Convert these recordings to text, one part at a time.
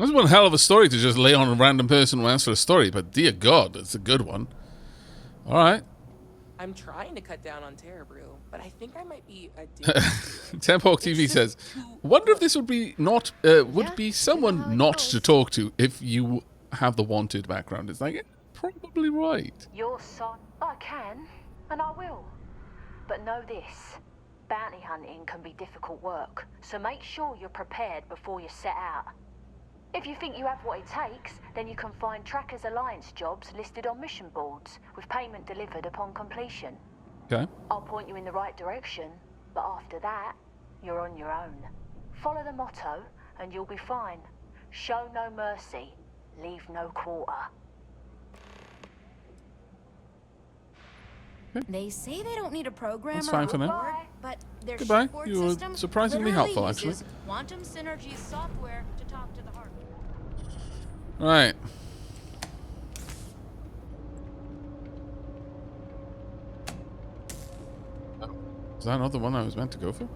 That's one hell of a story to just lay on a random person who asks for a story, but dear God, it's a good one. All right. I'm trying to cut down on Terror Brew, but I think I might be addicted. Temphawk TV says, "Wonder if this would be not would be someone not to talk to if you have the wanted background." It's like, probably right. Your son, I can, and I will. But know this: bounty hunting can be difficult work, so make sure you're prepared before you set out. If you think you have what it takes, then you can find Trackers Alliance jobs listed on mission boards, with payment delivered upon completion. Okay. I'll point you in the right direction, but after that, you're on your own. Follow the motto, and you'll be fine. Show no mercy, leave no quarter. They say they don't need a programmer. That's fine for now. But their Goodbye. shipboard You were system surprisingly literally helpful, actually. uses quantum synergy software to talk to the hardware. Right. Is that not the one I was meant to go for?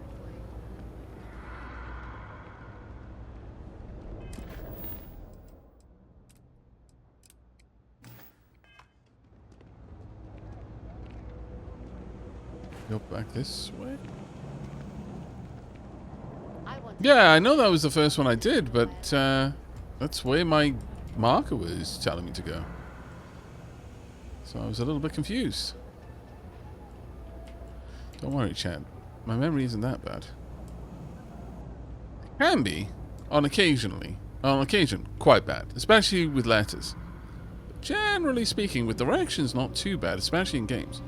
Go back this way? Yeah, I know that was the first one I did, but that's where my marker was telling me to go. So I was a little bit confused. Don't worry, Chad. My memory isn't that bad. It can be, on occasion, quite bad, especially with letters. But generally speaking, with directions, not too bad, especially in games.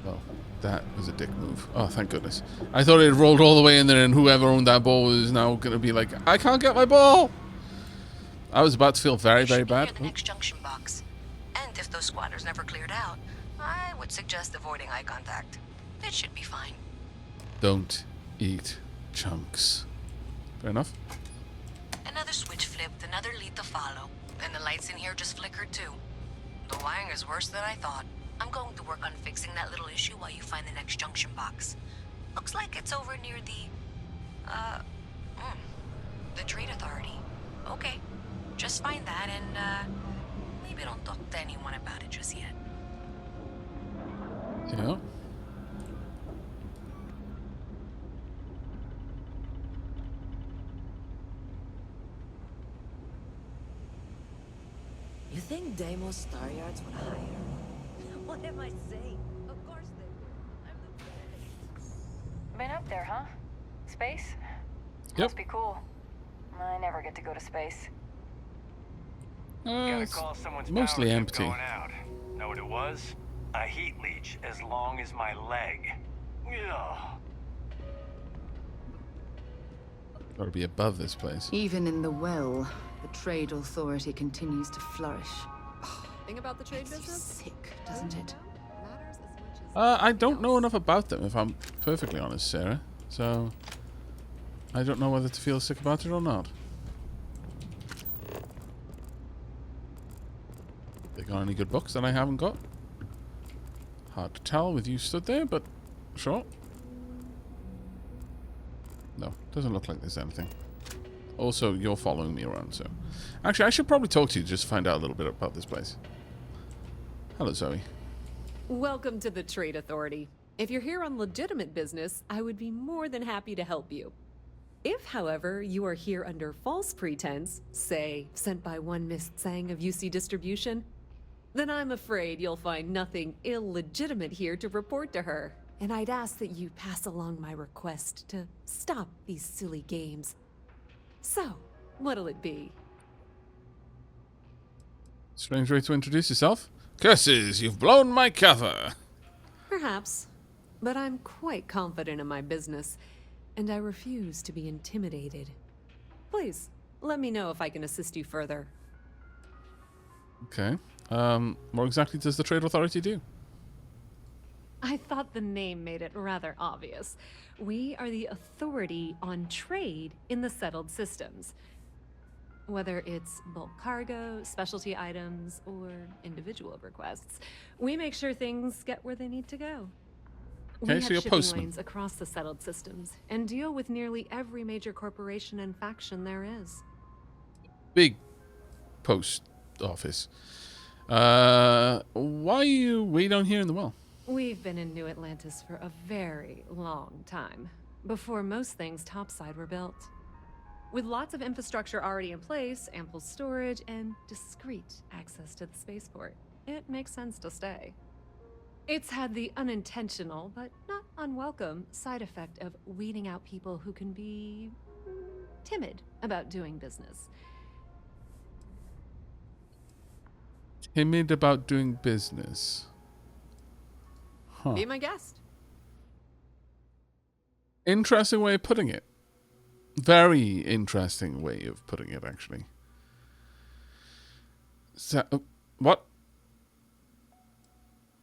Well, that was a dick move. Oh, thank goodness. I thought it rolled all the way in there and whoever owned that ball was now going to be like, I can't get my ball! I was about to feel very, very bad. The next junction box. And if those squatters never cleared out, I would suggest avoiding eye contact. It should be fine. Don't eat chunks. Fair enough. Another switch flipped, another lead to follow. And the lights in here just flickered too. The wiring is worse than I thought. I'm going to work on fixing that little issue while you find the next junction box. Looks like it's over near the Trade Authority. Okay, just find that and, maybe don't talk to anyone about it just yet. Yeah. You think Deimos Star Yards would hire? What am I saying? Of course they would. I'm the best. Been up there, huh? Space? Yep. Must be cool. I never get to go to space. It's call someone's mostly power chip empty. Going out. Know what it was? A heat leech as long as my leg. Ugh. Gotta be above this place. Even in the well, the trade authority continues to flourish. Thing about the trade Makes you business? sick, doesn't it? Matters as much as I don't know enough about them, if I'm perfectly honest, Sarah. So, I don't know whether to feel sick about it or not. They got any good books that I haven't got? Hard to tell with you stood there, but sure. No, doesn't look like there's anything. Also, you're following me around, so... Actually, I should probably talk to you just to find out a little bit about this place. Hello, Zoe. Welcome to the Trade Authority. If you're here on legitimate business, I would be more than happy to help you. If, however, you are here under false pretense, say, sent by one Miss Tsang of UC Distribution, then I'm afraid you'll find nothing illegitimate here to report to her. And I'd ask that you pass along my request to stop these silly games. So, what'll it be? Strange way to introduce yourself. Curses, you've blown my cover. Perhaps, but I'm quite confident in my business, and I refuse to be intimidated. Please, let me know if I can assist you further. Okay. What exactly does the Trade Authority do? I thought the name made it rather obvious. We are the authority on trade in the settled systems. Whether it's bulk cargo, specialty items, or individual requests, we make sure things get where they need to go. We Okay, have so you're a shipping postman. lanes across the settled systems and deal with nearly every major corporation and faction there is. Big post office. Why are you way down here in the well? We've been in New Atlantis for a very long time, before most things topside were built. With lots of infrastructure already in place, ample storage, and discreet access to the spaceport, it makes sense to stay. It's had the unintentional, but not unwelcome, side effect of weeding out people who can be timid about doing business. Timid about doing business. Huh. Be my guest. Interesting way of putting it. Very interesting way of putting it, actually. So, what?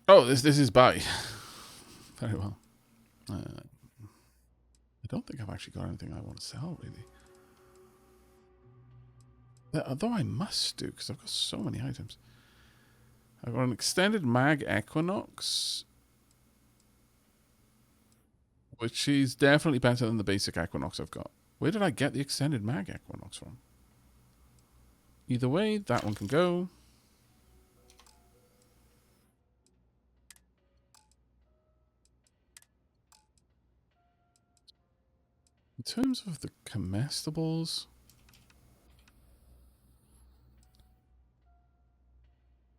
Oh, this is buy. Very well. I don't think I've actually got anything I want to sell, really. Although I must do, because I've got so many items. I've got an extended mag Equinox, which is definitely better than the basic Equinox I've got. Where did I get the extended mag Equinox from? Either way, that one can go. In terms of the comestibles,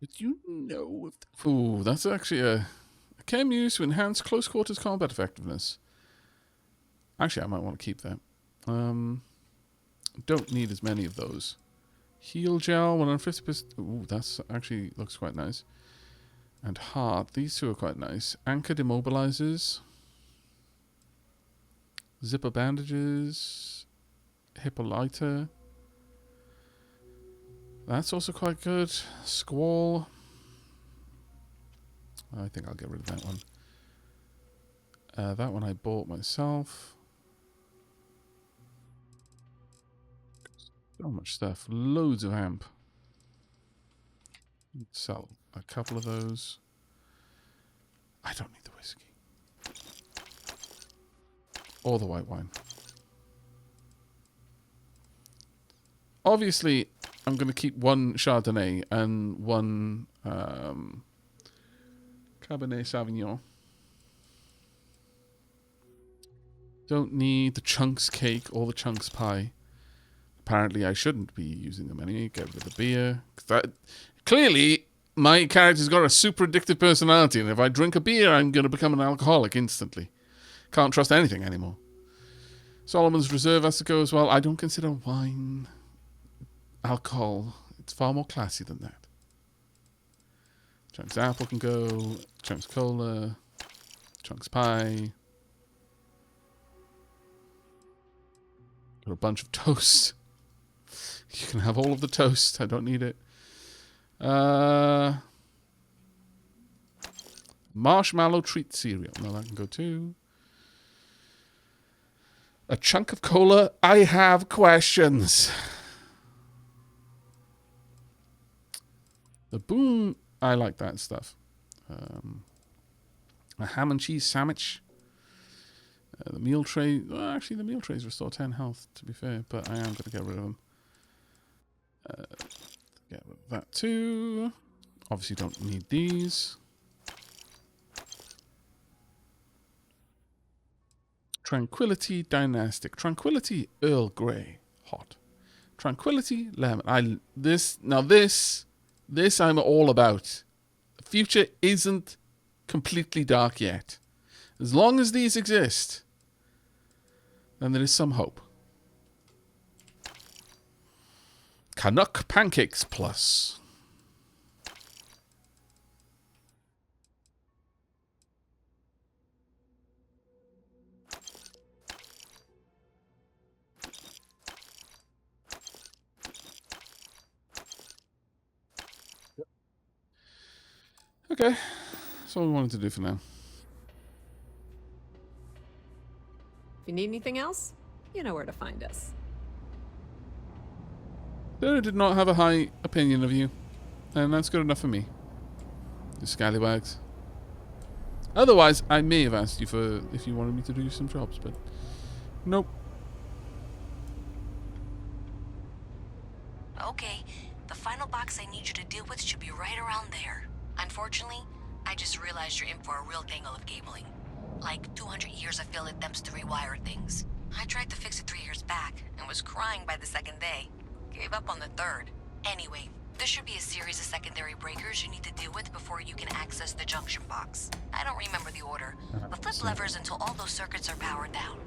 did you know if ooh, that's actually a chem used to enhance close quarters combat effectiveness. Actually, I might want to keep that. Don't need as many of those. Heal gel, 150%. Ooh, that's actually looks quite nice. And heart, these two are quite nice. Anchored immobilizers. Zipper bandages. Hippolyta. That's also quite good. Squall. I think I'll get rid of that one. That one I bought myself. So much stuff. Loads of amp. Sell a couple of those. I don't need the whiskey. Or the white wine. Obviously, I'm going to keep one Chardonnay and one Cabernet Sauvignon. Don't need the chunks cake or the chunks pie. Apparently, I shouldn't be using them anyway. Get rid of the beer. Clearly, my character's got a super addictive personality, and if I drink a beer, I'm going to become an alcoholic instantly. Can't trust anything anymore. Solomon's Reserve has to go as well. I don't consider wine alcohol. It's far more classy than that. Chunks apple can go. Chunks cola. Chunks pie. Got a bunch of toast. You can have all of the toast. I don't need it. Marshmallow treat cereal. No, that can go too. A chunk of cola. I have questions. The boom. I like that stuff. A ham and cheese sandwich. The meal tray. Well, actually, the meal trays restore 10 health, to be fair, but I am going to get rid of them. Get rid of that too. Obviously, don't need these. Tranquility Dynastic. Tranquility Earl Grey. Hot. Tranquility Lemon. This I'm all about. The future isn't completely dark yet. As long as these exist, then there is some hope. Canuck Pancakes Plus. Okay, that's all we wanted to do for now. If you need anything else, you know where to find us. Sarah did not have a high opinion of you, and that's good enough for me. You scallywags. Otherwise, I may have asked you for if you wanted me to do some jobs, but nope. Okay, the final box I need you to deal with should be right around there. Unfortunately, I just realized you're in for a real tangle of cabling. Like 200 years of failed attempts to rewire things. I tried to fix it 3 years back and was crying by the second day. Gave up on the third. Anyway, there should be a series of secondary breakers you need to deal with before you can access the junction box. I don't remember the order, but flip levers until all those circuits are powered down.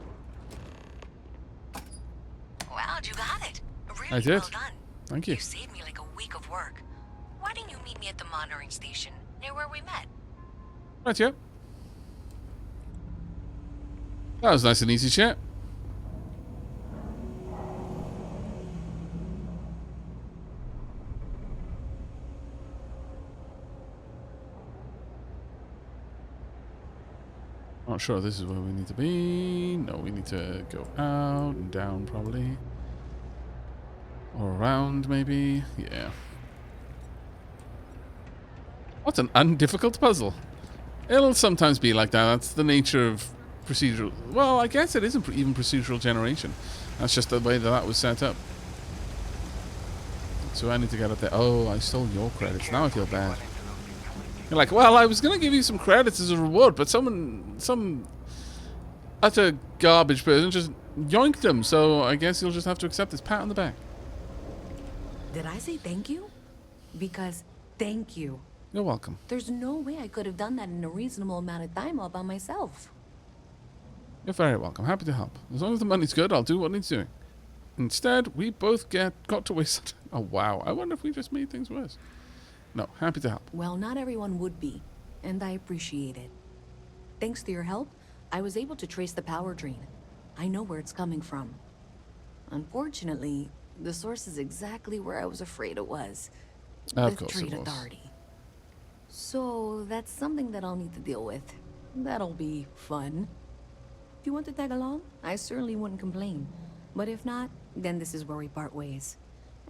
Wow, you got it. Really I did. well done. Thank you. You saved me like a week of work. Why didn't you meet me at the monitoring station, near where we met? Right, yeah. That was nice and easy, chat. Not sure this is where we need to be. No, we need to go out and down probably. Or around maybe. Yeah. What an undifficult puzzle. It'll sometimes be like that. That's the nature of procedural. Well, I guess it isn't even procedural generation. That's just the way that was set up. So I need to get up there. Oh, I stole your credits. Now I feel bad. You're like, well, I was going to give you some credits as a reward, but some utter garbage person just yoinked them. So I guess you'll just have to accept this pat on the back. Did I say thank you? Because thank you. You're welcome. There's no way I could have done that in a reasonable amount of time all by myself. You're very welcome. Happy to help. As long as the money's good, I'll do what needs doing. Instead, we both got to waste. Oh, wow. I wonder if we just made things worse. No, happy to help. Well, not everyone would be, and I appreciate it. Thanks to your help, I was able to trace the power drain. I know where it's coming from. Unfortunately, the source is exactly where I was afraid it was. Of The course it Trade was. Authority. So that's something that I'll need to deal with. That'll be fun. If you want to tag along, I certainly wouldn't complain. But if not, then this is where we part ways.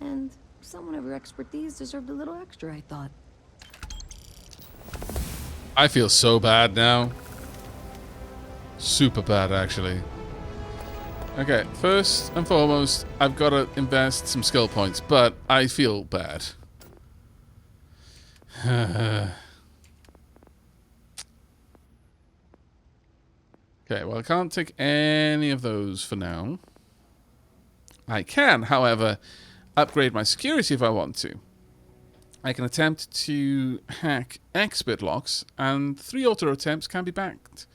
And someone of your expertise deserved a little extra, I thought. I feel so bad now. Super bad, actually. Okay, first and foremost, I've got to invest some skill points, but I feel bad. Okay, well, I can't take any of those for now. I can, however, upgrade my security if I want to. I can attempt to hack expert locks, and 3 auto attempts can be backed.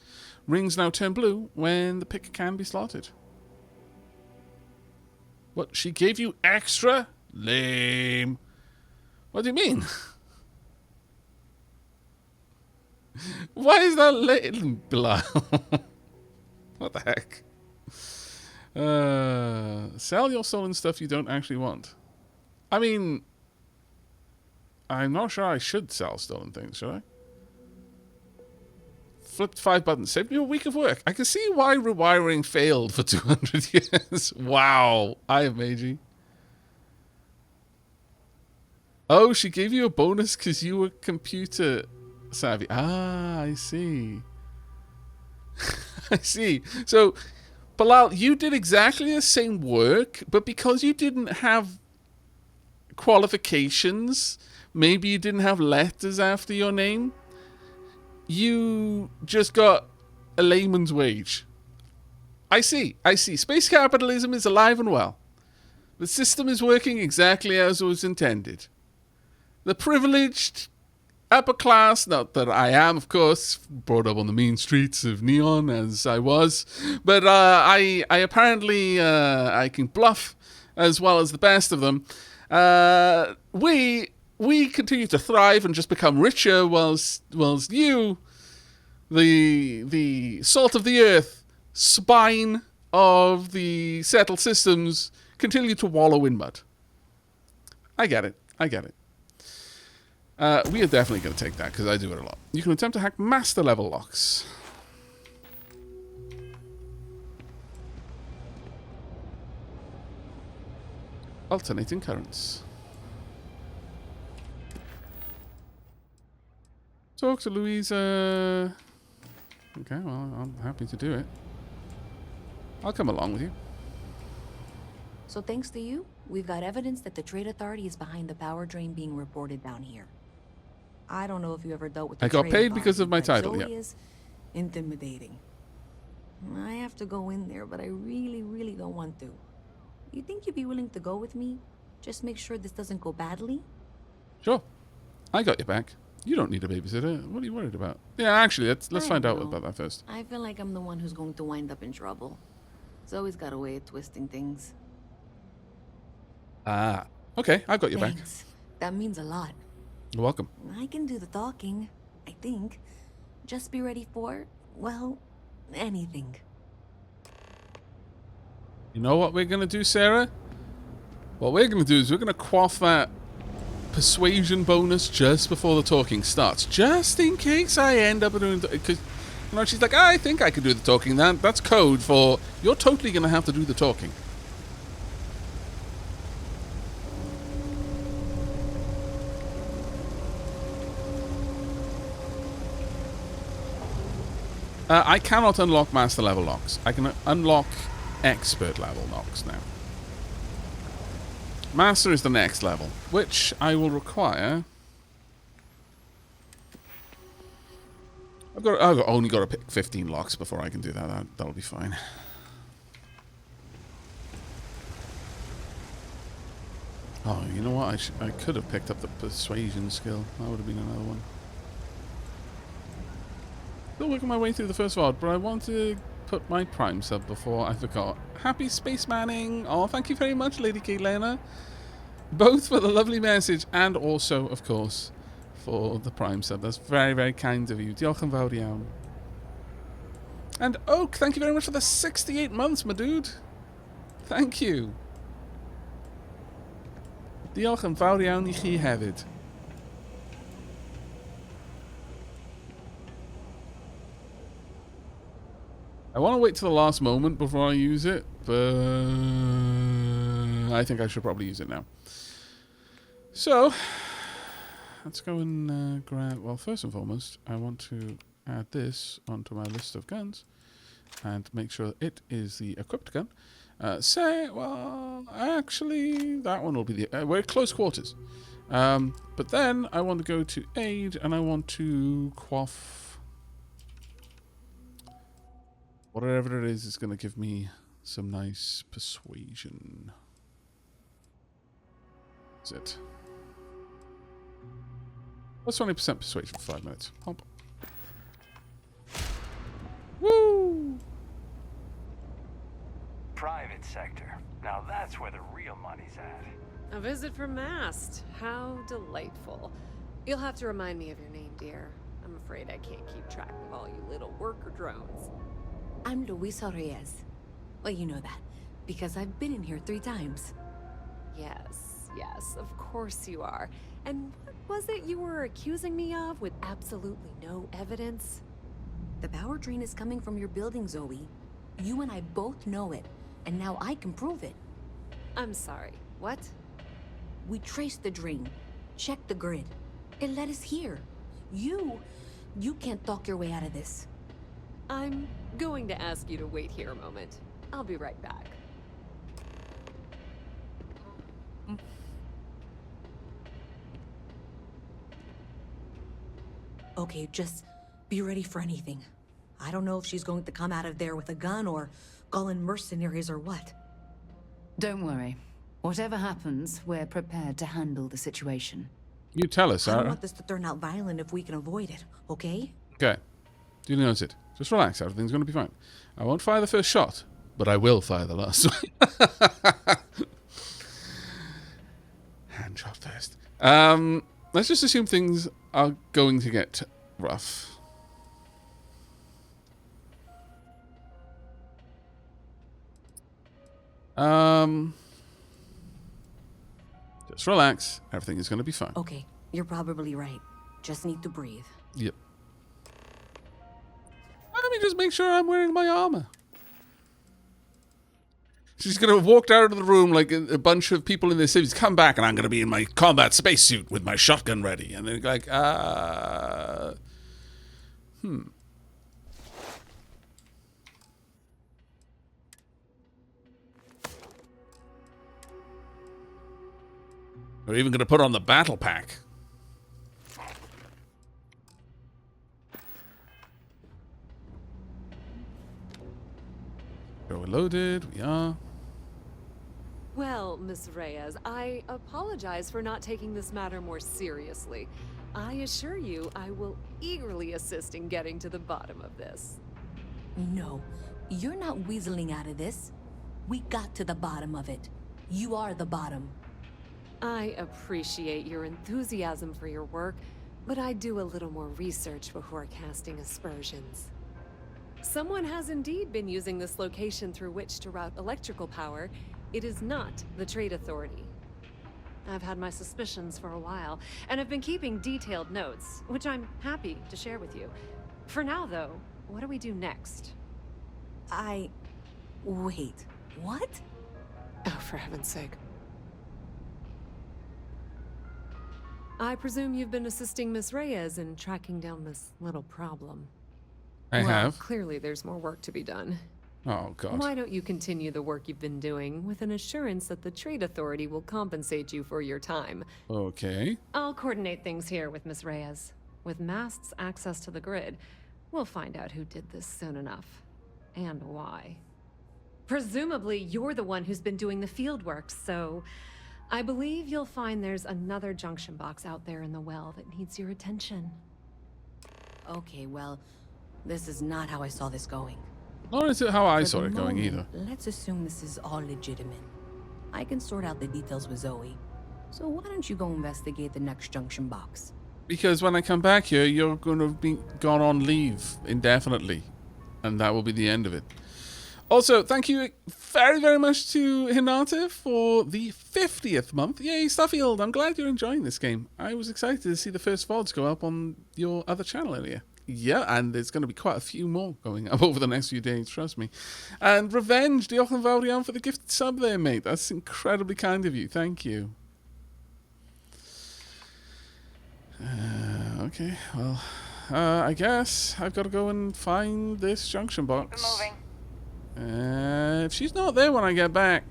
Rings now turn blue when the pick can be slotted. What, she gave you extra? Lame. What do you mean? Why is that lame, Bilal? What the heck? Sell your stolen stuff you don't actually want. I mean, I'm not sure I should sell stolen things, should I? Flipped 5 buttons. Saved me a week of work. I can see why rewiring failed for 200 years. Wow. I am Meiji. Oh, she gave you a bonus because you were computer savvy. Ah, I see. I see. So, Bilal, you did exactly the same work, but because you didn't have qualifications, maybe you didn't have letters after your name, you just got a layman's wage. I see. I see. Space capitalism is alive and well. The system is working exactly as it was intended. The privileged upper class, not that I am, of course, brought up on the mean streets of Neon as I was, but I apparently I can bluff as well as the best of them. We continue to thrive and just become richer, whilst you, the salt of the earth, spine of the settled systems, continue to wallow in mud. I get it. I get it. We are definitely going to take that, because I do it a lot. You can attempt to hack master level locks. Alternating currents. Talk to Louisa. Okay, well, I'm happy to do it. I'll come along with you. So thanks to you, we've got evidence that the Trade Authority is behind the power drain being reported down here. I don't know if you ever dealt with the I got Trade paid because of my Authority, title, but Zoe yeah. is intimidating. I have to go in there, but I really don't want to. You think you'd be willing to go with me? Just make sure this doesn't go badly? Sure. I got your back. You don't need a babysitter. What are you worried about? Yeah, actually, let's find out about that first. I feel like I'm the one who's going to wind up in trouble. Zoe's got a way of twisting things. Ah. Okay, I've got your back. Thanks. That means a lot. You're welcome. I can do the talking, I think. Just be ready for, well, anything. You know what we're going to do, Sarah? What we're going to do is we're going to quaff that persuasion bonus just before the talking starts. Just in case I end up doing... Because, you know, she's like, I think I can do the talking. That's code for you're totally going to have to do the talking. I cannot unlock master level locks. I can unlock expert level locks now. Master is the next level, which I will require. I've only got to pick 15 locks before I can do that. That'll be fine. Oh, you know what? I could have picked up the persuasion skill. That would have been another one. Still working my way through the first VOD, but I want to put my Prime sub before I forgot. Happy Space Manning! Oh, thank you very much, Lady Kaylena. Both for the lovely message and also, of course, for the Prime sub. That's very, very kind of you. Diolch yn fawr iawn. And Oak, thank you very much for the 68 months, my dude. Thank you. Diolch yn fawr iawn I chi hefyd. I want to wait till the last moment before I use it, but I think I should probably use it now. So, let's go and grab... Well, first and foremost, I want to add this onto my list of guns and make sure it is the equipped gun. Well, actually, that one will be the... we're at close quarters. But then I want to go to aid and I want to quaff... Whatever it is going to give me some nice persuasion. That's it. Plus 20% persuasion for 5 minutes. Hop. Woo! Private sector. Now that's where the real money's at. A visit from Mast. How delightful. You'll have to remind me of your name, dear. I'm afraid I can't keep track of all you little worker drones. I'm Luisa Reyes. Well, you know that, because I've been in here 3 times. Yes, of course you are. And what was it you were accusing me of with absolutely no evidence? The power drain is coming from your building, Zoe. You and I both know it, and now I can prove it. I'm sorry, what? We traced the drain, checked the grid. It led us here. You can't talk your way out of this. I'm going to ask you to wait here a moment. I'll be right back. Okay, just be ready for anything. I don't know if she's going to come out of there with a gun or call in mercenaries or what. Don't worry. Whatever happens, we're prepared to handle the situation. You tell us, I don't Sarah. want this to turn out violent if we can avoid it, okay? Okay. Do you notice it? Just relax, everything's going to be fine. I won't fire the first shot, but I will fire the last one. Hand shot first. Let's just assume things are going to get rough. Just relax. Everything is going to be fine. Okay, you're probably right. Just need to breathe. Yep. Let me just make sure I'm wearing my armor. She's going to have walked out of the room like a bunch of people in the cities. Come back and I'm going to be in my combat spacesuit with my shotgun ready. And they're like, We're even going to put on the battle pack. We're loaded. We are. Well, Miss Reyes, I apologize for not taking this matter more seriously. I assure you, I will eagerly assist in getting to the bottom of this. No, you're not weaseling out of this. We got to the bottom of it. You are the bottom. I appreciate your enthusiasm for your work, but I do a little more research before casting aspersions. Someone has indeed been using this location through which to route electrical power. It is not the Trade Authority. I've had my suspicions for a while, and have been keeping detailed notes, which I'm happy to share with you. For now, though, what do we do next? Wait, what? Oh, for heaven's sake. I presume you've been assisting Miss Reyes in tracking down this little problem. I have. Clearly there's more work to be done. Oh, God. Why don't you continue the work you've been doing with an assurance that the Trade Authority will compensate you for your time? Okay. I'll coordinate things here with Miss Reyes. With Mast's access to the grid, we'll find out who did this soon enough. And why. Presumably, you're the one who's been doing the field work, so I believe you'll find there's another junction box out there in the well that needs your attention. Okay, well, this is not how I saw this going. Nor is it how I For saw the it going moment, either. Let's assume this is all legitimate. I can sort out the details with Zoe. So why don't you go investigate the next junction box? Because when I come back here, you're going to be gone on leave indefinitely. And that will be the end of it. Also, thank you very, very much to Hinata for the 50th month. Yay, Starfield. I'm glad you're enjoying this game. I was excited to see the first VODs go up on your other channel earlier. Yeah, and there's going to be quite a few more going up over the next few days, trust me. And Revenge, Diolch yn fawr iawn for the gifted sub there, mate. That's incredibly kind of you. Thank you. Okay, well, I guess I've got to go and find this junction box. Moving. If she's not there when I get back.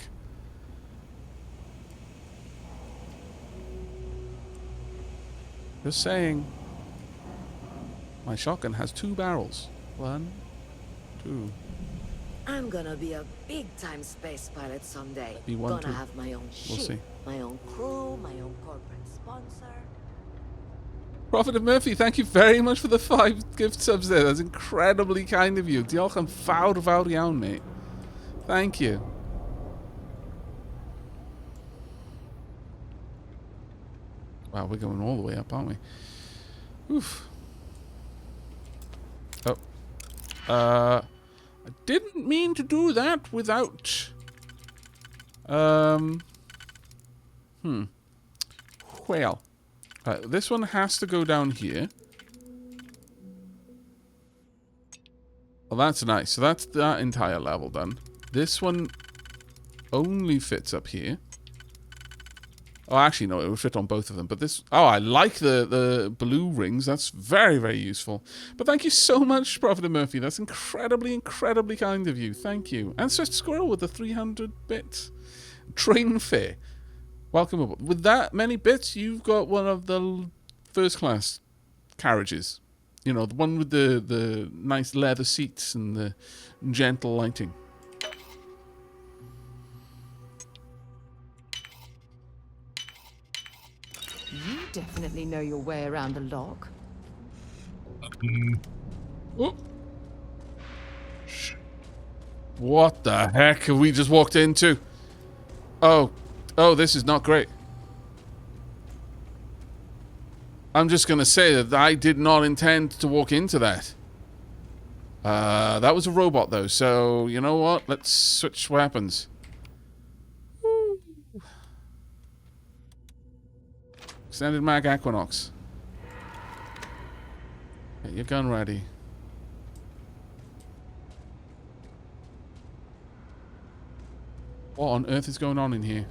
Just saying. My shotgun has 2 barrels. 1, 2. I'm gonna be a big-time space pilot someday. Be one, gonna two. have my own We'll ship, see. my own crew, my own corporate sponsor. Prophet of Murphy, thank you very much for the 5 gift subs there. That's incredibly kind of you. Diolch yn fawr iawn, mate. Thank you. Wow, we're going all the way up, aren't we? Oof. Oh. I didn't mean to do that without... Well. This one has to go down here. Well, that's nice. So that's that entire level done. This one only fits up here. Oh, actually, no, it would fit on both of them. But this... Oh, I like the blue rings. That's very, very useful. But thank you so much, Prophet of Murphy. That's incredibly, incredibly kind of you. Thank you. And Swift Squirrel with the 300 bits. Train fare. Welcome aboard. With that many bits, you've got one of the first-class carriages. You know, the one with the nice leather seats and the gentle lighting. You definitely know your way around a lock. Oh. What the heck have we just walked into? Oh, this is not great. I'm just going to say that I did not intend to walk into that. That was a robot, though, so you know what? Let's switch weapons. Woo. Extended mag Equinox. Get your gun ready. What on earth is going on in here?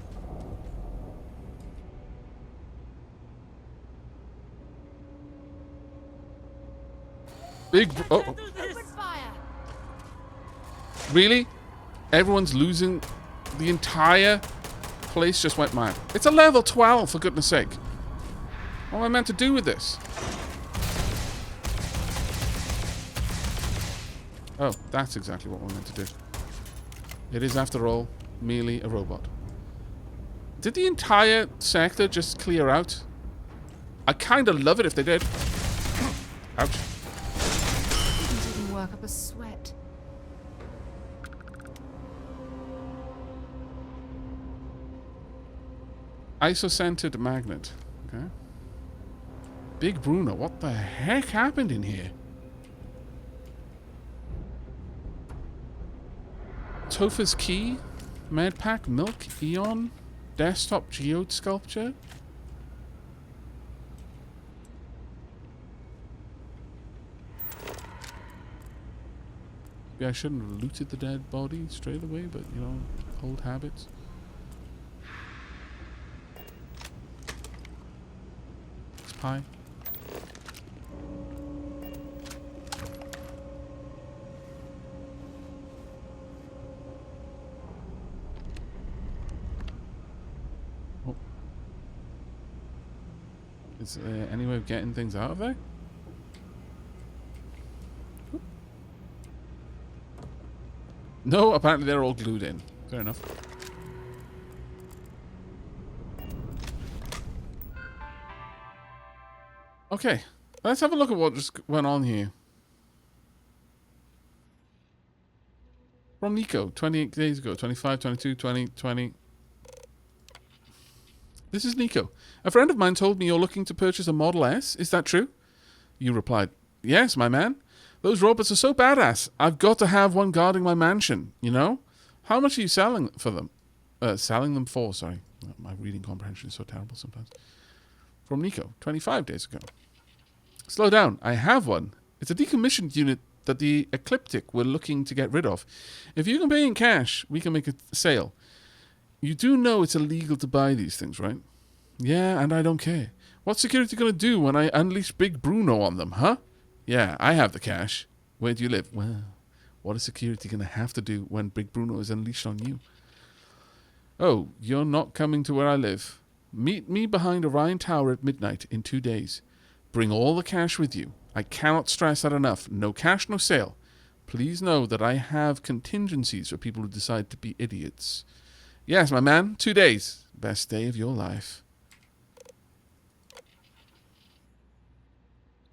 Oh. Really? Everyone's losing the entire place just went mad. It's a level 12, for goodness sake. What am I meant to do with this? Oh, that's exactly what we're meant to do. It is, after all, merely a robot. Did the entire sector just clear out? I kind of love it if they did. Ouch. Didn't even work up a sweat. Isocentered magnet. Okay. Big Bruno, what the heck happened in here? Topher's key, medpack, milk, eon, desktop geode sculpture. Maybe I shouldn't have looted the dead body straight away, but you know, old habits. It's pie. Is there any way of getting things out of there? No, apparently they're all glued in. Fair enough. Okay, let's have a look at what just went on here. From Nico, 28 days ago, 25, 22, 20, 20. This is Nico. A friend of mine told me you're looking to purchase a Model S. Is that true? You replied, yes, my man. Those robots are so badass. I've got to have one guarding my mansion, you know? How much are you selling for them? Selling them for, sorry. My reading comprehension is so terrible sometimes. From Nico, 25 days ago. Slow down. I have one. It's a decommissioned unit that the Ecliptic were looking to get rid of. If you can pay in cash, we can make a sale. You do know it's illegal to buy these things, right? Yeah, and I don't care. What's security going to do when I unleash Big Bruno on them, huh? Yeah, I have the cash. Where do you live? Well, what is security going to have to do when Big Bruno is unleashed on you? Oh, you're not coming to where I live. Meet me behind Orion Tower at midnight in 2 days. Bring all the cash with you. I cannot stress that enough. No cash, no sale. Please know that I have contingencies for people who decide to be idiots. Yes, my man. 2 days. Best day of your life.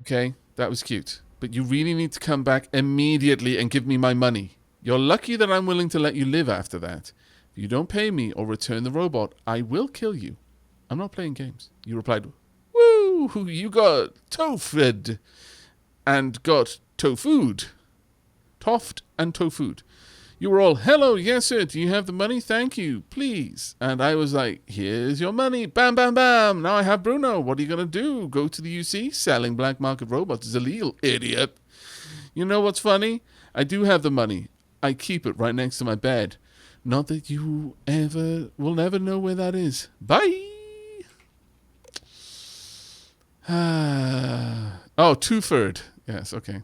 Okay, that was cute. But you really need to come back immediately and give me my money. You're lucky that I'm willing to let you live after that. If you don't pay me or return the robot, I will kill you. I'm not playing games. You replied, woo, you got tofued and got tofued. Toft and tofued. You were all, hello, yes, sir, do you have the money? Thank you, please. And I was like, here's your money. Bam, bam, bam. Now I have Bruno. What are you going to do? Go to the UC? Selling black market robots is illegal, idiot. You know what's funny? I do have the money. I keep it right next to my bed. Not that you will never know where that is. Bye. Oh, two-third. Yes, okay.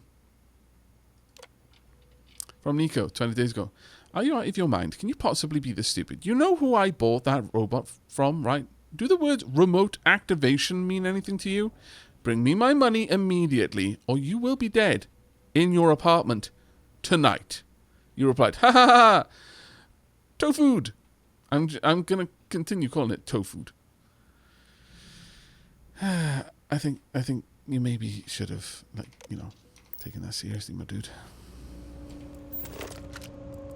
From Nico, 20 days ago. Are you out of your mind? Can you possibly be this stupid? You know who I bought that robot from, right? Do the words remote activation mean anything to you? Bring me my money immediately, or you will be dead in your apartment tonight. You replied, ha ha ha, tofued. I'm going to continue calling it tofued. I think you maybe should have, taken that seriously, my dude.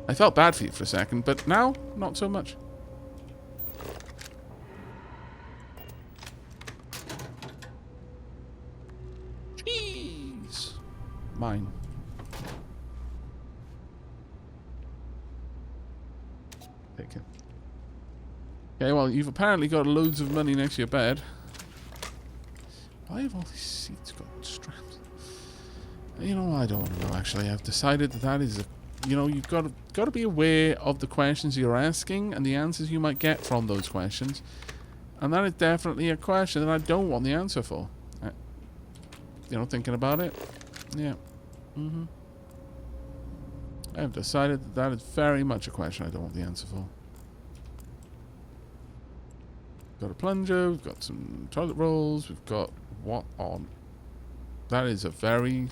I felt bad for you for a second, but now, not so much. Jeez. Mine. Take it. Okay, well, you've apparently got loads of money next to your bed. Why have all these seats got straps? You know, I don't know, actually. I've decided that is a... you've got to be aware of the questions you're asking and the answers you might get from those questions. And that is definitely a question that I don't want the answer for. Thinking about it. Yeah. I have decided that is very much a question I don't want the answer for. Got a plunger, we've got some toilet rolls, we've got what on? That is a very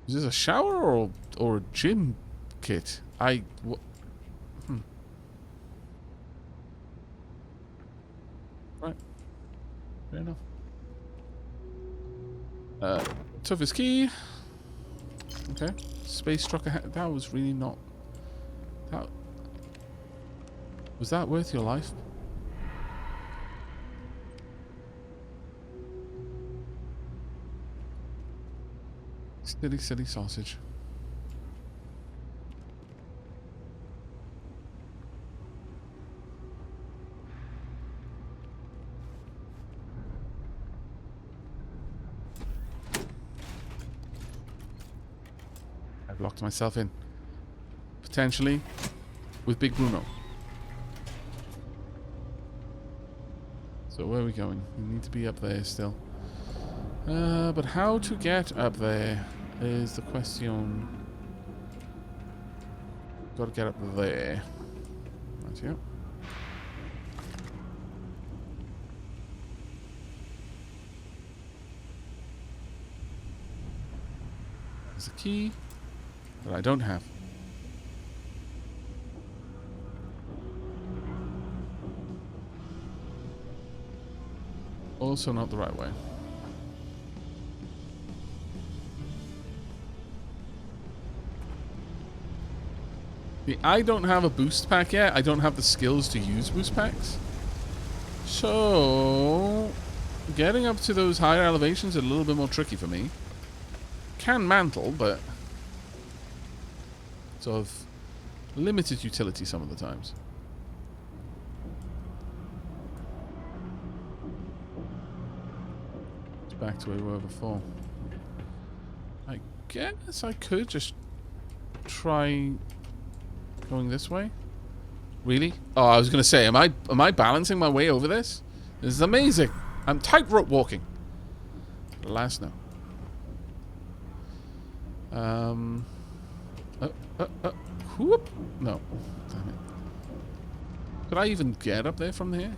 is this a shower or a gym kit? Fair enough. Toughest key. Okay. Space truck ahead. That was really not. That was that worth your life? Silly sausage. I've locked myself in. Potentially with Big Bruno. So where are we going? We need to be up there still. But how to get up there is the question. Gotta get up there. Right here. There's a key that I don't have. Also not the right way. I don't have a boost pack yet. I don't have the skills to use boost packs. So, getting up to those higher elevations is a little bit more tricky for me. Can mantle, but sort of limited utility some of the times. It's back to where we were before. I guess I could just try going this way. Really? Oh, I was gonna say, am I balancing my way over this? This is amazing. I'm tightrope walking. Alas, no. Whoop. No. Damn it. Could I even get up there from here?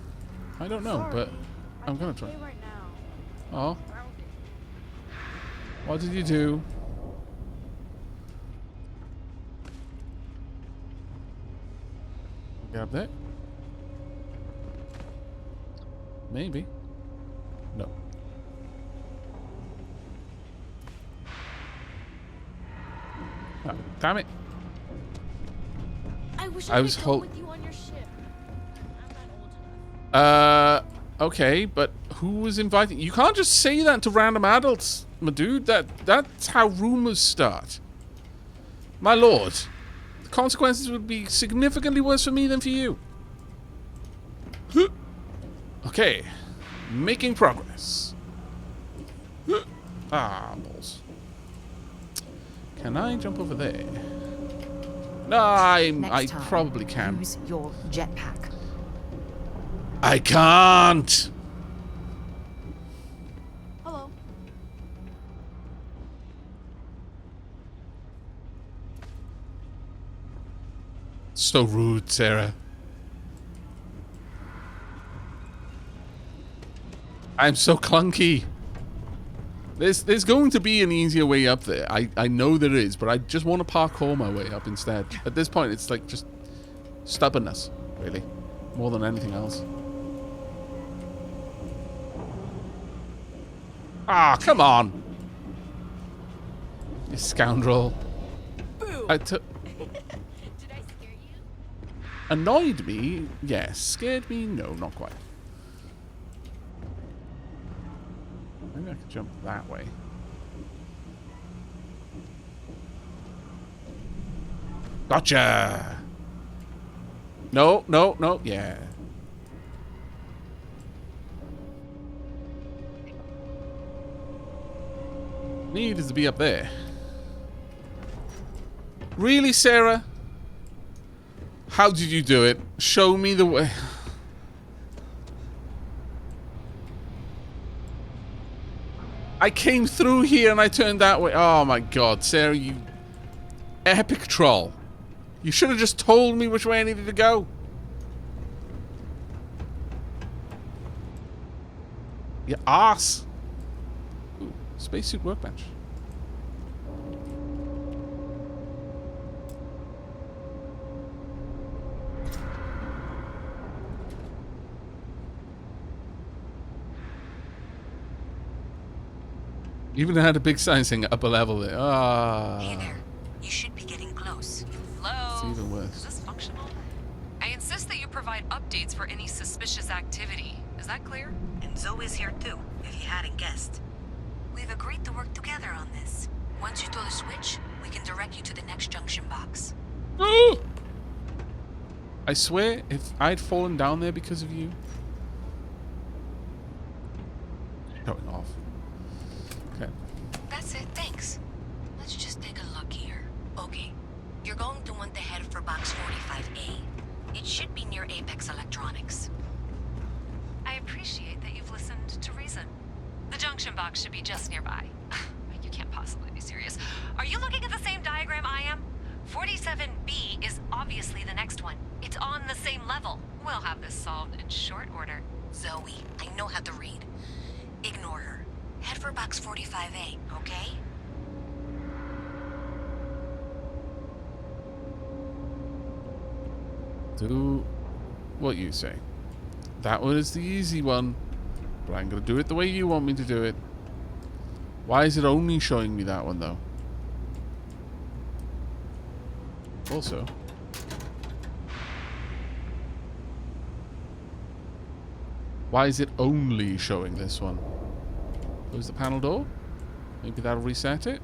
I don't know, but I'm gonna try. Right now. Oh. What did you do? Get up there? Maybe. No. Oh, damn it. I wish I I was could go with you on your ship. I'm not old enough. Okay, but who was inviting? You can't just say that to random adults, my dude. That's how rumors start. My lord. Consequences would be significantly worse for me than for you. Okay. Making progress. Ah, balls. Can I jump over there? No, I probably can. Use your jetpack. I can't. Hello. So rude, Sarah. I'm so clunky. There's going to be an easier way up there. I know there is, but I just want to parkour my way up instead. At this point, it's like just stubbornness, really. More than anything else. Ah, come on. You scoundrel. Boo! Did I scare you? Annoyed me? Yes. Scared me? No, not quite. Maybe I could jump that way. Gotcha! No, no, no, yeah. Need is to be up there. Really, Sarah? How did you do it? Show me the way. I came through here and I turned that way. Oh my god, Sarah, you epic troll. You should have just told me which way I needed to go. You ass. Ooh, spacesuit workbench. Even had a big sign saying upper level there. Hey there. You should be getting close. Hello? It's even Is worse. this functional? I insist that you provide updates for any suspicious activity. Is that clear? And Zoe's here too, if you hadn't guessed. We've agreed to work together on this. Once you throw the switch, we can direct you to the next junction box. I swear, if I'd fallen down there because of you. Going off. Okay. That's it, thanks. Let's just take a look here. Okay, you're going to want to head for box 45A. It should be near Apex Electronics. I appreciate that you've listened to reason. The junction box should be just nearby. You can't possibly be serious. Are you looking at the same diagram I am? 47B is obviously the next one. It's on the same level. We'll have this solved in short order. Zoe, I know how to read. Ignore her. Head for box 45A, okay? Do what you say. That one is the easy one, but I'm gonna do it the way you want me to do it. Why is it only showing me that one though? Also, why is it only showing this one? Close the panel door? Maybe that'll reset it?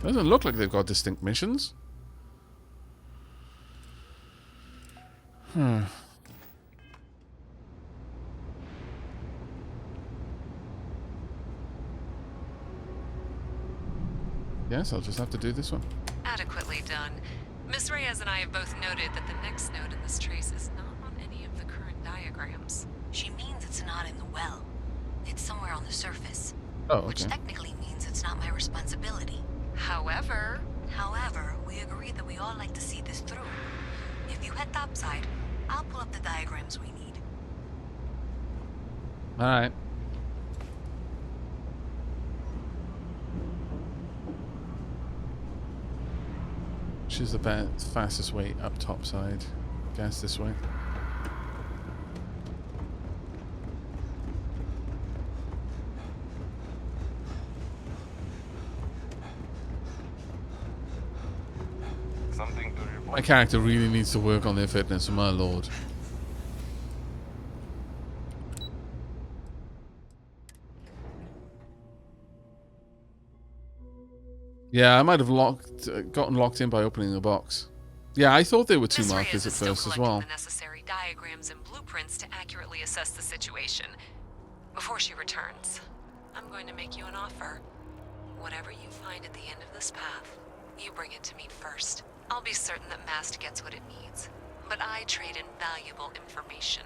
Doesn't look like they've got distinct missions. Yes, I'll just have to do this one. Adequately done. Miss Reyes and I have both noted that the next node in this trace is not on any of the current diagrams. She means it's not in the well. It's somewhere on the surface. Oh, okay. Which technically means it's not my responsibility. However, We agreed that we all like to see this through. If you head topside, I'll pull up the diagrams we need. Alright. Which is the fastest way up topside? Guess this way. Something to report. My character really needs to work on their fitness, my lord. Yeah, I might have gotten locked in by opening the box. Yeah, I thought there were two Miss markers Reyes at is still first as collecting well. the necessary diagrams and blueprints to accurately assess the situation. Before she returns, I'm going to make you an offer. Whatever you find at the end of this path, you bring it to me first. I'll be certain that Mast gets what it needs, but I trade in valuable information.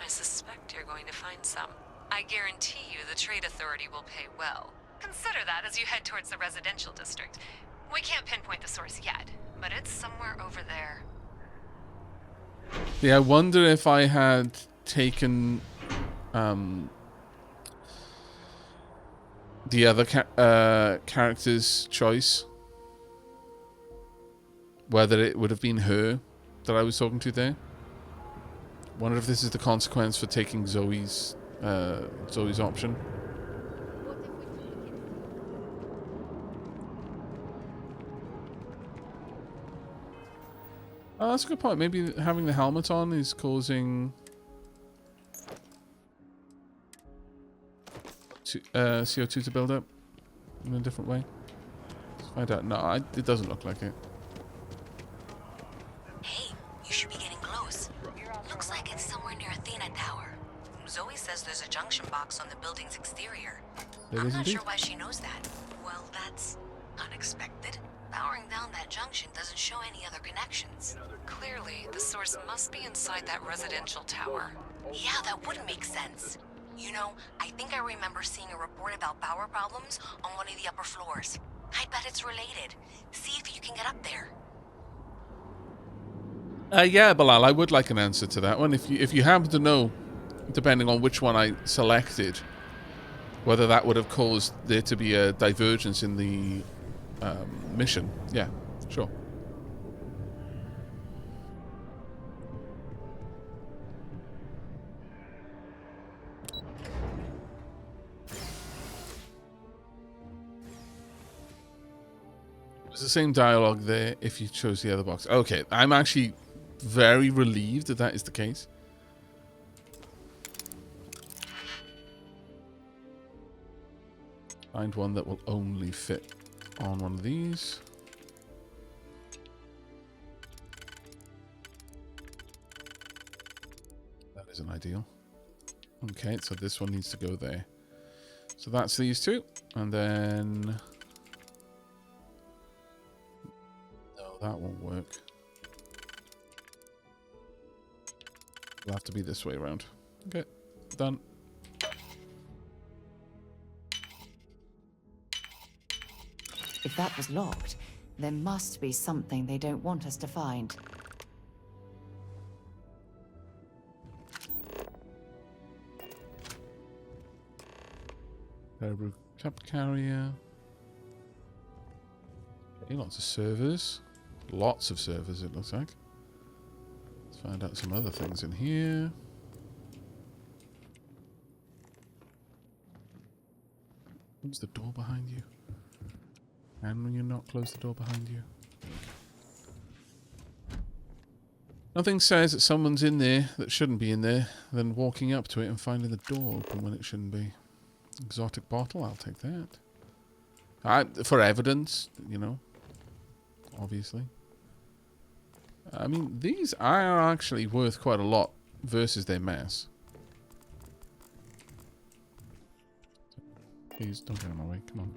I suspect you're going to find some. I guarantee you the Trade Authority will pay well. Consider that as you head towards the residential district. We can't pinpoint the source yet, but it's somewhere over there. Yeah, I wonder if I had taken the other character's choice, whether it would have been her that I was talking to there. Wonder if this is the consequence for taking Zoe's option. Oh, that's a good point. Maybe having the helmet on is causing CO2 to build up in a different way. Let's find out. No, it doesn't look like it. Hey, you should be getting close. Looks like it's somewhere near Athena Tower. Zoe says there's a junction box on the building's exterior. There I'm is not indeed. sure why she knows that. Well, that's unexpected. powering down that junction doesn't show any other connections. Clearly, the source must be inside that residential tower. Yeah, that would make sense. You know, I think I remember seeing a report about power problems on one of the upper floors. I bet it's related. See if you can get up there. Yeah, Bilal, I would like an answer to that one. If you happen to know, depending on which one I selected, whether that would have caused there to be a divergence in the mission. Yeah, sure. It's the same dialogue there if you chose the other box. Okay, I'm actually very relieved that that is the case. Find one that will only fit on one of these. That isn't ideal. Okay, so this one needs to go there. So that's these two. And then... no, that won't work. It'll have to be this way around. Okay, done. If that was locked, there must be something they don't want us to find. Terrible cup carrier. Okay, lots of servers. Lots of servers, it looks like. Let's find out some other things in here. What's the door behind you? And when you not close the door behind you. Nothing says that someone's in there that shouldn't be in there than walking up to it and finding the door open when it shouldn't be. Exotic bottle, I'll take that. For evidence, you know. Obviously. I mean, these are actually worth quite a lot versus their mass. Please don't get in my way, come on.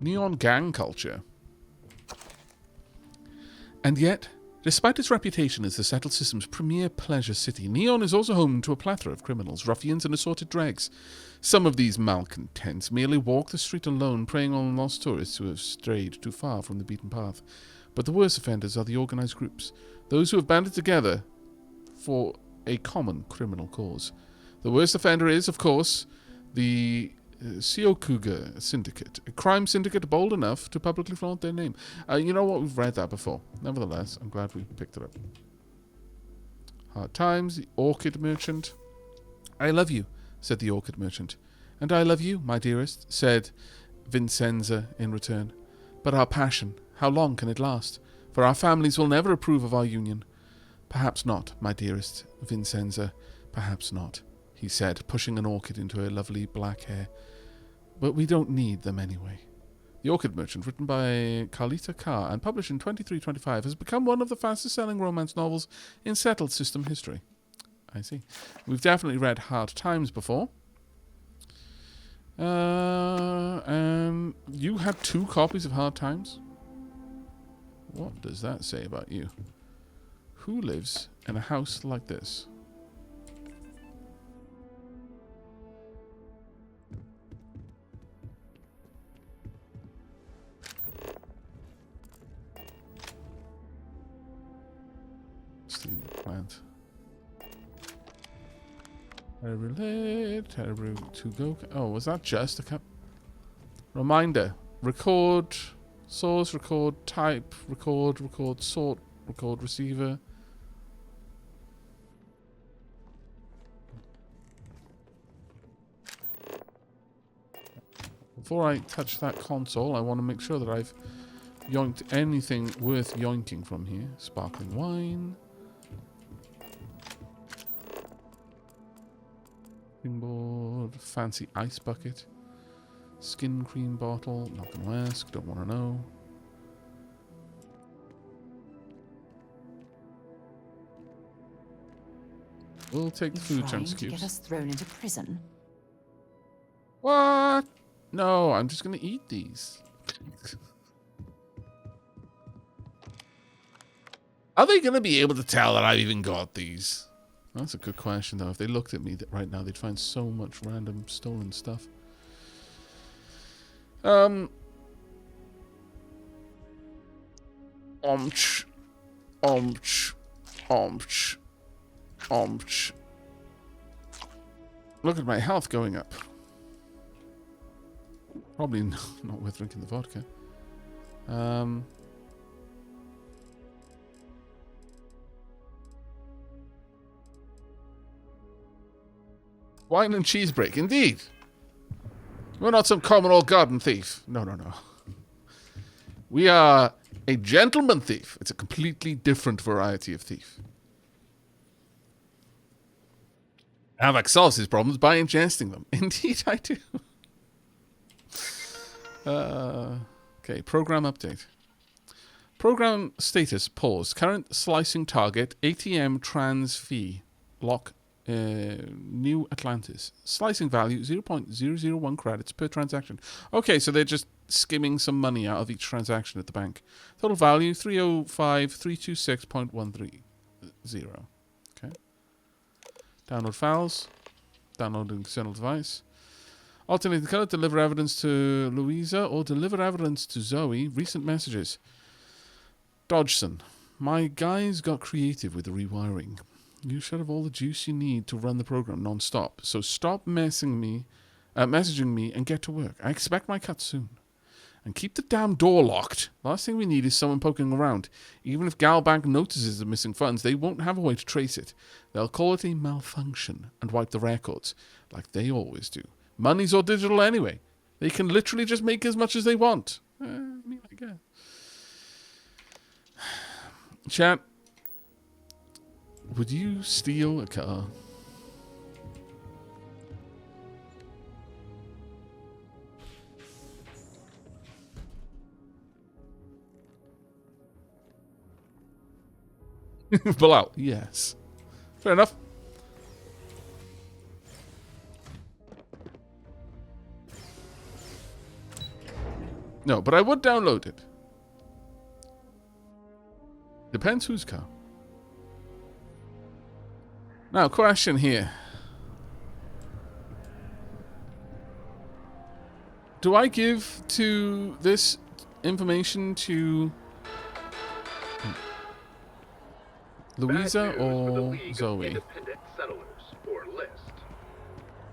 Neon gang culture. And yet, despite its reputation as the settled system's premier pleasure city, Neon is also home to a plethora of criminals, ruffians, and assorted dregs. Some of these malcontents merely walk the street alone, preying on lost tourists who have strayed too far from the beaten path. But the worst offenders are the organized groups, those who have banded together for a common criminal cause. The worst offender is, of course, the Siokuga Syndicate, a crime syndicate bold enough to publicly flaunt their name. You know what? We've read that before. Nevertheless, I'm glad we picked it up. Hard Times, the Orchid Merchant. I love you, said the Orchid Merchant. And I love you, my dearest, said Vincenza in return. But our passion, how long can it last? For our families will never approve of our union. Perhaps not, my dearest Vincenza, perhaps not, he said, pushing an orchid into her lovely black hair. But we don't need them anyway. The Orchid Merchant, written by Carlita Carr and published in 2325, has become one of the fastest-selling romance novels in settled system history. I see. We've definitely read Hard Times before. You had 2 copies of Hard Times? What does that say about you? Who lives in a house like this? Plant. Terrible to go. Oh, was that just a cup? Reminder. Record. Source. Record. Type. Record. Record. Sort. Record. Receiver. Before I touch that console, I want to make sure that I've yoinked anything worth yoinking from here. Sparkling wine. Board, fancy ice bucket, skin cream bottle, not gonna ask, don't want to know. We'll take the food chunks cubes. Get us thrown into prison. What? No, I'm just gonna eat these. Are they going to be able to tell that I've even got these? That's a good question, though. If they looked at me right now, they'd find so much random stolen stuff. Omch. Omch. Omch. Omch. Look at my health going up. Probably not worth drinking the vodka. Wine and cheese break, indeed. We're not some common old garden thief. No, no, no. We are a gentleman thief. It's a completely different variety of thief. Aavak solves his problems by ingesting them. Indeed, I do. Okay, program update. Program status paused. Current slicing target ATM trans fee lock New Atlantis. Slicing value 0.001 credits per transaction. Okay, so they're just skimming some money out of each transaction at the bank. Total value 305,326.130. Okay. Download files. Downloading external device. Alternate color. Deliver evidence to Louisa or deliver evidence to Zoe. Recent messages. Dodgson. My guys got creative with the rewiring. You should have all the juice you need to run the program non-stop. So stop messaging me and get to work. I expect my cut soon. And keep the damn door locked. Last thing we need is someone poking around. Even if Galbank notices the missing funds, they won't have a way to trace it. They'll call it a malfunction and wipe the records, like they always do. Money's all digital anyway. They can literally just make as much as they want. I guess. Chat. Would you steal a car? Pull out. Yes. Fair enough. No, but I would download it. Depends whose car. Now, question here. Do I give to this information to Louisa or Zoe? Independent settlers, or LIST.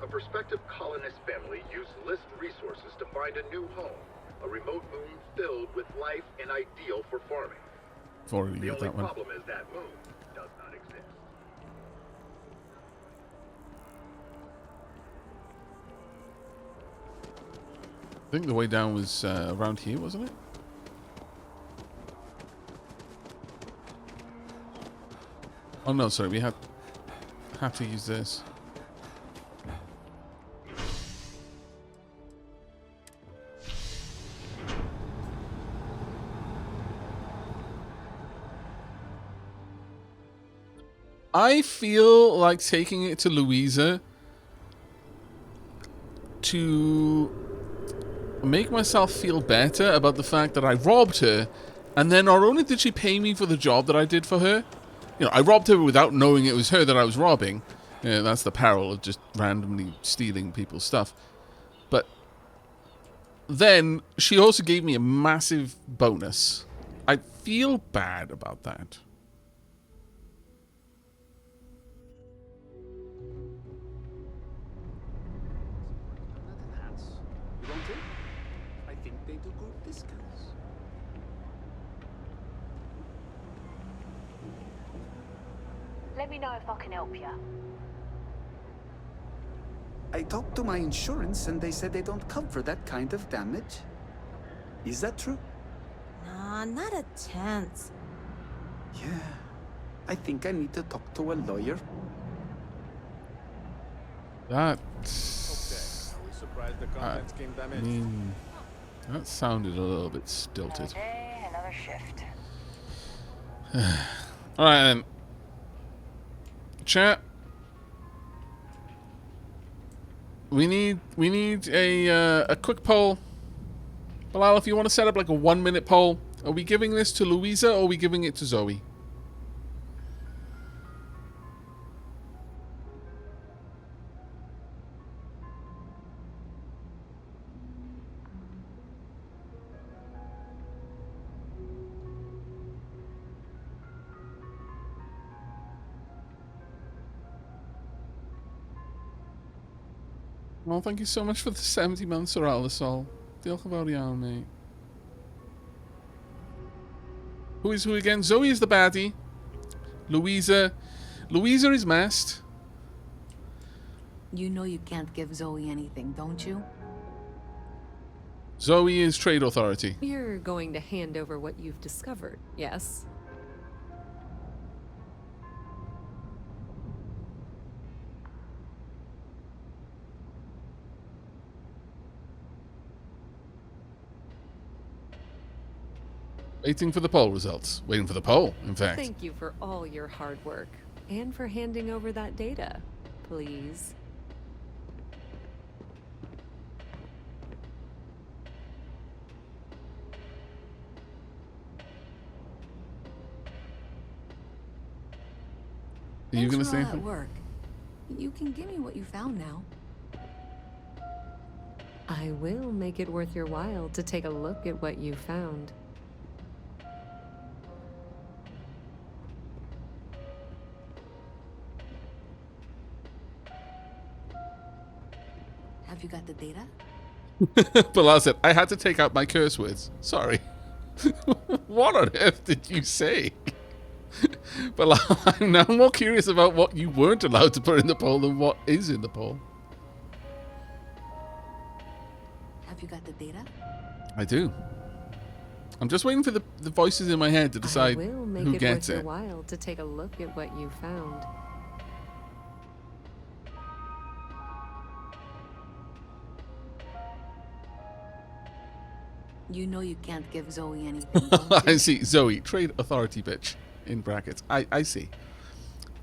A prospective colonist family used LIST resources to find a new home, a remote moon filled with life and ideal for farming. The only problem is that moon does not exist. I think the way down was around here, wasn't it? Oh no, sorry, we have to use this. I feel like taking it to Louisa to make myself feel better about the fact that I robbed her, and then not only did she pay me for the job that I did for her, you know, I robbed her without knowing it was her that I was robbing. Yeah, that's the peril of just randomly stealing people's stuff. But then she also gave me a massive bonus. I feel bad about that. I think they do good discounts. Let me know if I can help you. I talked to my insurance and they said they don't cover that kind of damage. Is that true? Nah, not a chance. Yeah. I think I need to talk to a lawyer. That... Surprised the contents came damaged. I mean, that sounded a little bit stilted. Another day, another shift. Alright then. Chat. We need a quick poll. Bilal, if you want to set up like a 1-minute poll, are we giving this to Louisa or are we giving it to Zoe? Well, thank you so much for the 70 months, Sol. Diolch yn fawr iawn, mate. Who is who again? Zoe is the baddie. Louisa is masked. You know you can't give Zoe anything, don't you? Zoe is trade authority. You're going to hand over what you've discovered, yes? Waiting for the poll results. Waiting for the poll, in fact. Thank you for all your hard work and for handing over that data, please. Are you going to say that anything? work. You can give me what you found now. I will make it worth your while to take a look at what you found. Have you got the data? Bilal said, I had to take out my curse words. Sorry. What on earth did you say? Bilal, I'm now more curious about what you weren't allowed to put in the poll than what is in the poll. Have you got the data? I do. I'm just waiting for the voices in my head to decide I will make who it gets worth it. your while to take a look at what you found. You know you can't give Zoe anything, don't you? I see. Zoe, trade authority bitch, in brackets. I see.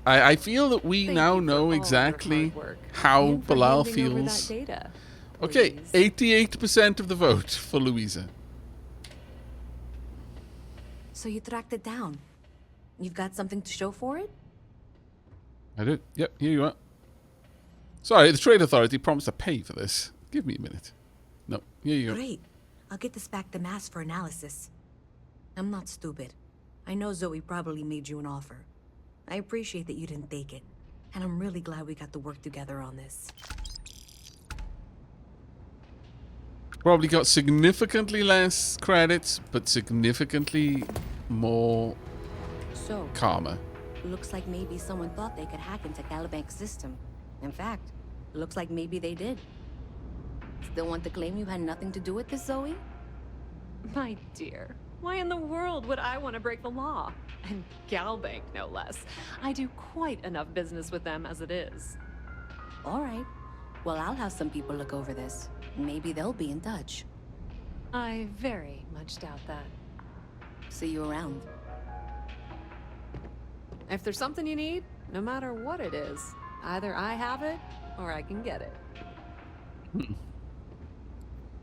I feel that we now know exactly how Bilal feels. Okay, 88% of the vote for Louisa. So you tracked it down. You've got something to show for it? I do. Yep, here you are. Sorry, the trade authority promised to pay for this. Give me a minute. No, here you go. Great. I'll get this back to Mass for analysis. I'm not stupid. I know Zoe probably made you an offer. I appreciate that you didn't take it. And I'm really glad we got to work together on this. Probably got significantly less credits, but significantly more karma. Looks like maybe someone thought they could hack into Calibank's system. In fact, looks like maybe they did. Still want to claim you had nothing to do with this, Zoe? My dear, why in the world would I want to break the law? And Galbank, no less. I do quite enough business with them as it is. All right. Well, I'll have some people look over this. Maybe they'll be in touch. I very much doubt that. See you around. If there's something you need, no matter what it is, either I have it or I can get it.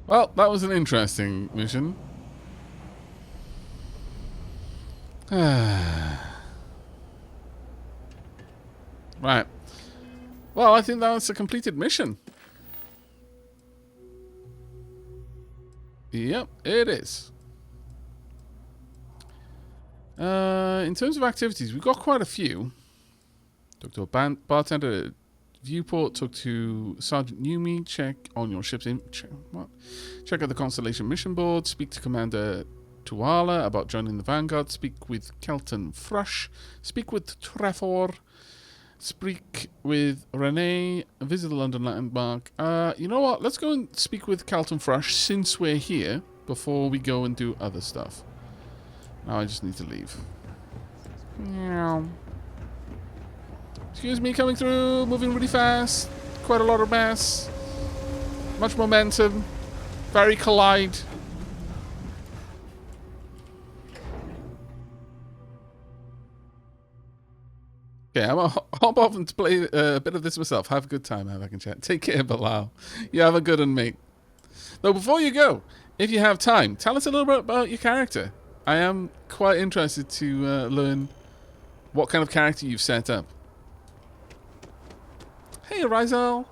Well, that was an interesting mission. Right. Well, I think that was a completed mission. Yep, it is. In terms of activities, we've got quite a few. Talk to a bartender at Viewport. Talk to Sergeant Numi. Check on your ship's check out the Constellation mission board. Speak to Commander Tuala about joining the Vanguard. Speak with Kelton Frush. Speak with Trefor. Speak with Renee. Visit the London landmark. You know what? Let's go and speak with Kelton Frush since we're here before we go and do other stuff. Now I just need to leave. Meow. Excuse me, coming through, moving really fast. Quite a lot of mass. Much momentum. Very collide. Okay, I'm gonna hop off and play a bit of this myself. Have a good time, Aavak and chat. Take care, Bilal. You have a good one, mate. Though before you go, if you have time, tell us a little bit about your character. I am quite interested to learn what kind of character you've set up. Hey, Rizal.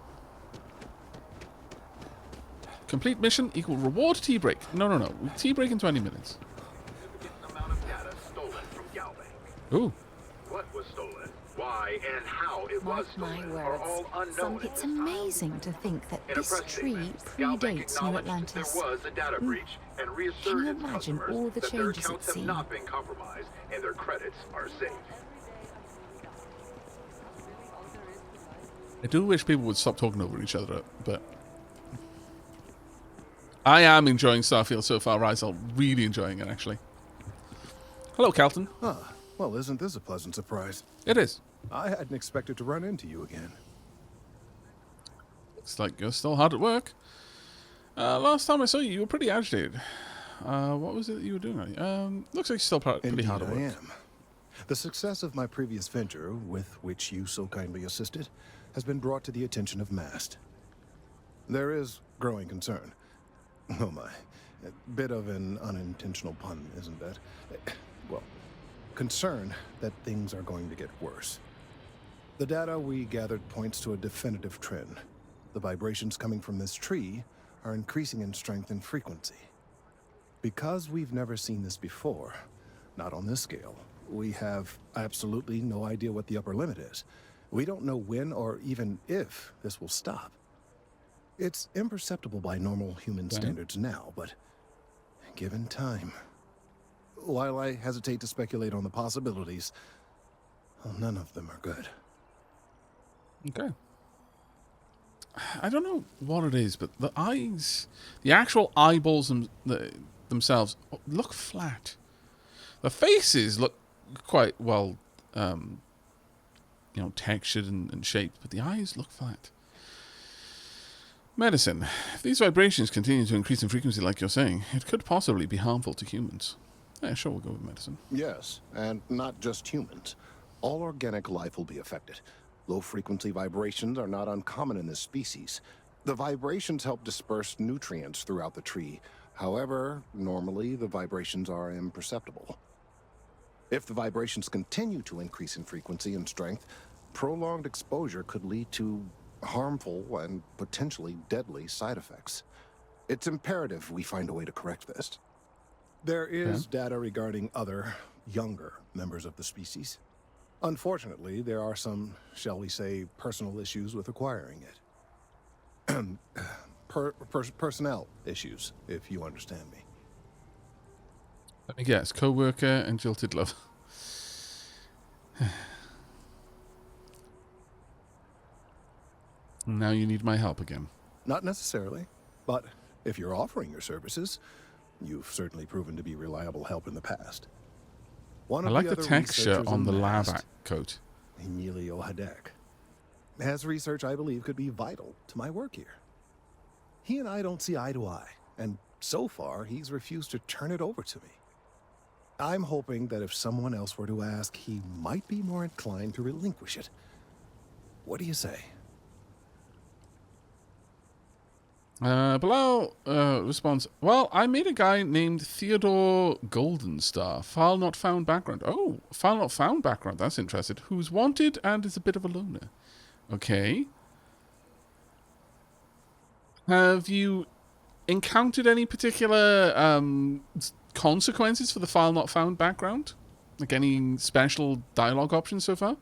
Complete mission equal reward tea break. No. Tea break in 20 minutes. Significant amount of data stolen from Galbank. Ooh. What was stolen? why and how it was stolen are all unknown. It's amazing to think that In a this press tree statement, Galbank predates New acknowledged Atlantis. there was a data breach and Can reassured you its imagine customers all the that their changes accounts it's have seen? not been compromised and their credits are safe. I do wish people would stop talking over each other, but I am enjoying Starfield so far, Rizal. Really enjoying it, actually. Hello, Calton. Ah, well, isn't this a pleasant surprise? It is. I hadn't expected to run into you again. Looks like you're still hard at work. Last time I saw you, you were pretty agitated. What was it that you were doing? Looks like you're still pretty Indeed, hard at work. I am. The success of my previous venture, with which you so kindly assisted, has been brought to the attention of Mast. There is growing concern. Oh my. A bit of an unintentional pun, isn't that? Well, concern that things are going to get worse. The data we gathered points to a definitive trend. The vibrations coming from this tree are increasing in strength and frequency. Because we've never seen this before, not on this scale, we have absolutely no idea what the upper limit is. We don't know when or even if this will stop. It's imperceptible by normal human standards now, but given time. While I hesitate to speculate on the possibilities, well, none of them are good. Okay. I don't know what it is, but the eyes, the actual eyeballs themselves look flat. The faces look quite well, textured and shaped, but the eyes look flat. Medicine. If these vibrations continue to increase in frequency like you're saying, it could possibly be harmful to humans. Yeah, sure, we'll go with medicine. Yes, and not just humans. All organic life will be affected. Low-frequency vibrations are not uncommon in this species. The vibrations help disperse nutrients throughout the tree. However, normally the vibrations are imperceptible. If the vibrations continue to increase in frequency and strength, prolonged exposure could lead to harmful and potentially deadly side effects. It's imperative we find a way to correct this. There is data regarding other, younger members of the species. Unfortunately, there are some, shall we say, personal issues with acquiring it. Personnel issues, if you understand me. Let me guess. Co-worker and jilted love. Now you need my help again. Not necessarily, but if you're offering your services, you've certainly proven to be reliable help in the past. One I of like the the other texture researchers on the in Aavak Mast, coat. Emilio Hadek, has research I believe could be vital to my work here. He and I don't see eye to eye, and so far he's refused to turn it over to me. I'm hoping that if someone else were to ask, he might be more inclined to relinquish it. What do you say? Below response. Well, I made a guy named Theodore Goldenstar. File not found background. Oh, file not found background. That's interesting. Who's wanted and is a bit of a loner. Okay. Have you encountered any particular consequences for the file not found background? Like any special dialogue options so far?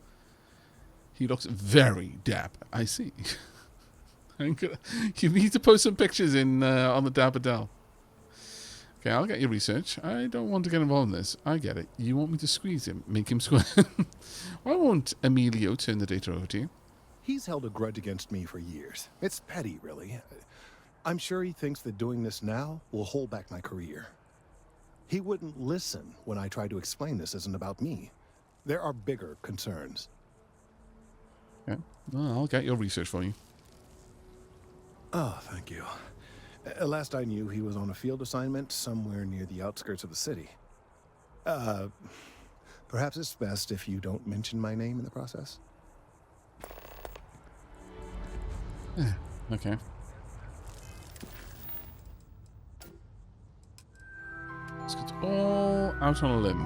He looks very dapper. I see. You need to post some pictures in on the Dapper Dell. Okay, I'll get your research. I don't want to get involved in this. I get it. You want me to squeeze him, make him squirm. Why won't Emilio turn the data over to you? He's held a grudge against me for years. It's petty, really. I'm sure he thinks that doing this now will hold back my career. He wouldn't listen when I tried to explain this isn't about me. There are bigger concerns. Okay, well, I'll get your research for you. Oh, thank you. Last I knew, he was on a field assignment somewhere near the outskirts of the city. Perhaps it's best if you don't mention my name in the process. Okay. Let's get all out on a limb.